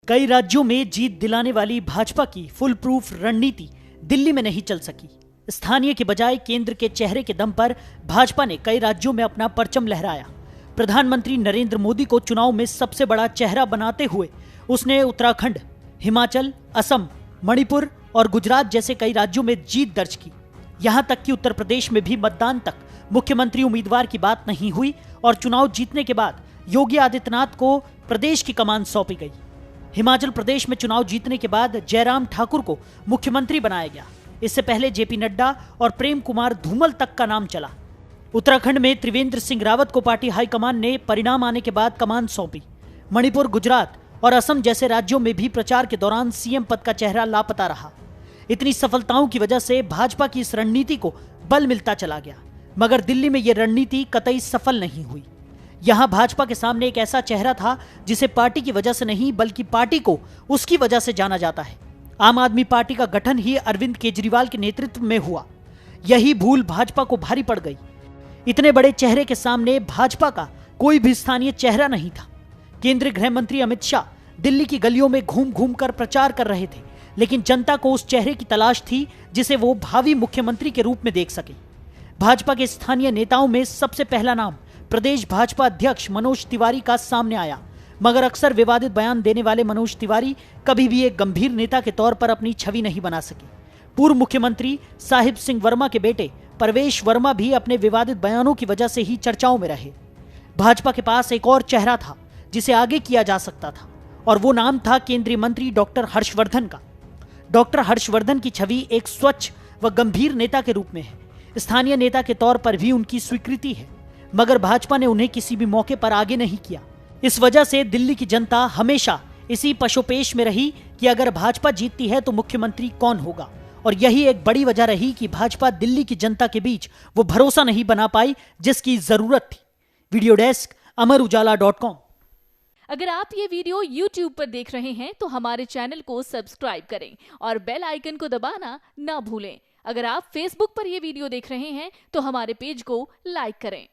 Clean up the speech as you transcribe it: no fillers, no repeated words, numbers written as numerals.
कई राज्यों में जीत दिलाने वाली भाजपा की फुल प्रूफ रणनीति दिल्ली में नहीं चल सकी। स्थानीय के बजाय केंद्र के चेहरे के दम पर भाजपा ने कई राज्यों में अपना परचम लहराया। प्रधानमंत्री नरेंद्र मोदी को चुनाव में सबसे बड़ा चेहरा बनाते हुए उसने उत्तराखंड, हिमाचल, असम, मणिपुर और गुजरात जैसे कई राज्यों में जीत दर्ज की। यहां तक कि उत्तर प्रदेश में भी मतदान तक मुख्यमंत्री उम्मीदवार की बात नहीं हुई और चुनाव जीतने के बाद योगी आदित्यनाथ को प्रदेश की कमान सौंपी गई। हिमाचल प्रदेश में चुनाव जीतने के बाद जयराम ठाकुर को मुख्यमंत्री बनाया गया। इससे पहले जेपी नड्डा और प्रेम कुमार धूमल तक का नाम चला। उत्तराखंड में त्रिवेंद्र सिंह रावत को पार्टी हाईकमान ने परिणाम आने के बाद कमान सौंपी। मणिपुर, गुजरात और असम जैसे राज्यों में भी प्रचार के दौरान सीएम पद का चेहरा लापता रहा। इतनी सफलताओं की वजह से भाजपा की इस रणनीति को बल मिलता चला गया, मगर दिल्ली में यह रणनीति कतई सफल नहीं हुई। यहां भाजपा के सामने एक ऐसा चेहरा था जिसे पार्टी की वजह से नहीं बल्कि पार्टी को उसकी वजह से जाना जाता है। आम आदमी पार्टी का गठन ही अरविंद केजरीवाल के नेतृत्व में हुआ। यही भूल भाजपा को भारी पड़ गई। इतने बड़े चेहरे के सामने भाजपा का कोई भी स्थानीय चेहरा नहीं था। केंद्रीय गृह मंत्री अमित शाह दिल्ली की गलियों में घूम घूम कर प्रचार कर रहे थे, लेकिन जनता को उस चेहरे की तलाश थी जिसे वो भावी मुख्यमंत्री के रूप में देख सके। भाजपा के स्थानीय नेताओं में सबसे पहला नाम प्रदेश भाजपा अध्यक्ष मनोज तिवारी का सामने आया, मगर अक्सर विवादित बयान देने वाले मनोज तिवारी कभी भी एक गंभीर नेता के तौर पर अपनी छवि नहीं बना सके। पूर्व मुख्यमंत्री साहिब सिंह वर्मा के बेटे परवेश वर्मा भी अपने विवादित बयानों की वजह से ही चर्चाओं में रहे। भाजपा के पास एक और चेहरा था जिसे आगे किया जा सकता था, और वो नाम था केंद्रीय मंत्री डॉक्टर हर्षवर्धन का। डॉक्टर हर्षवर्धन की छवि एक स्वच्छ व गंभीर नेता के रूप में है। स्थानीय नेता के तौर पर भी उनकी स्वीकृति है, मगर भाजपा ने उन्हें किसी भी मौके पर आगे नहीं किया। इस वजह से दिल्ली की जनता हमेशा इसी पशोपेश में रही कि अगर भाजपा जीतती है तो मुख्यमंत्री कौन होगा, और यही एक बड़ी वजह रही कि भाजपा दिल्ली की जनता के बीच वो भरोसा नहीं बना पाई जिसकी जरूरत थी। Video desk, Amar Ujala dot com. अगर आप ये वीडियो YouTube पर देख रहे हैं तो हमारे चैनल को सब्सक्राइब करें और बेल आइकन को दबाना ना भूलें। अगर आप Facebook पर ये वीडियो देख रहे हैं तो हमारे पेज को लाइक करें।